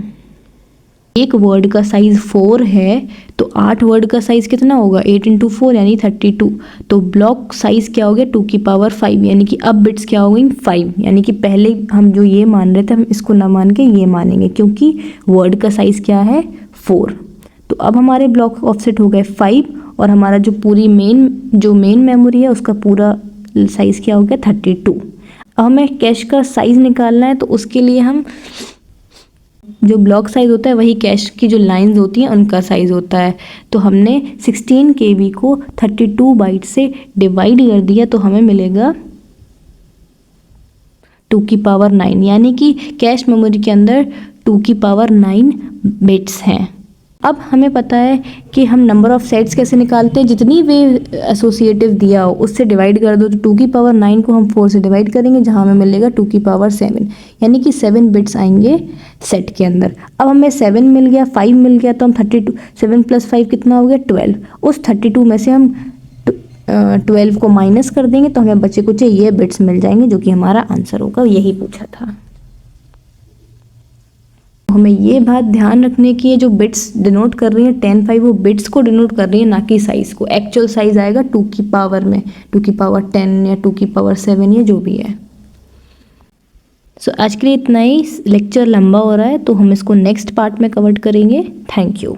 एक वर्ड का साइज़ 4 है तो 8 वर्ड का साइज़ कितना होगा 8 × 4 यानी 32, तो ब्लॉक साइज़ क्या हो गया 2 की पावर 5, यानी कि अब बिट्स क्या हो गई 5, यानी कि पहले हम जो ये मान रहे थे हम इसको ना मान के ये मानेंगे क्योंकि वर्ड का साइज़ क्या है 4। तो अब हमारे ब्लॉक ऑफसेट हो गए 5 और हमारा जो मेन मेमोरी है उसका पूरा साइज़ क्या हो गया 32। अब हमें कैश का साइज़ निकालना है, तो उसके लिए हम जो ब्लॉक साइज़ होता है वही कैश की जो लाइंस होती हैं उनका साइज़ होता है। तो हमने 16 KB को 32 बाइट से डिवाइड कर दिया, तो हमें मिलेगा 2 की पावर 9, यानी कि कैश मेमोरी के अंदर 2 की पावर 9 बिट्स हैं। अब हमें पता है कि हम नंबर ऑफ़ सेट्स कैसे निकालते हैं, जितनी वे एसोसिएटिव दिया हो उससे डिवाइड कर दो। तो 2 की पावर 9 को हम 4 से डिवाइड करेंगे जहाँ हमें मिलेगा 2 की पावर 7, यानी कि 7 बिट्स आएंगे सेट के अंदर। अब हमें 7 मिल गया, 5 मिल गया, तो हम 32 7 + 5 कितना हो गया 12। उस 32 में से हम 12 को माइनस कर देंगे तो हमें बचे कुछ ये बिट्स मिल जाएंगे जो कि हमारा आंसर होगा। यही पूछा था। हमें ये बात ध्यान रखने की है, जो बिट्स डिनोट कर रही हैं 10 5 वो बिट्स को डिनोट कर रही है, ना कि साइज़ को। एक्चुअल साइज़ आएगा 2 की पावर में 2 की पावर 10 या 2 की पावर 7 या जो भी है। सो आज के लिए इतना ही। लेक्चर लंबा हो रहा है तो हम इसको नेक्स्ट पार्ट में कवर करेंगे। Thank you.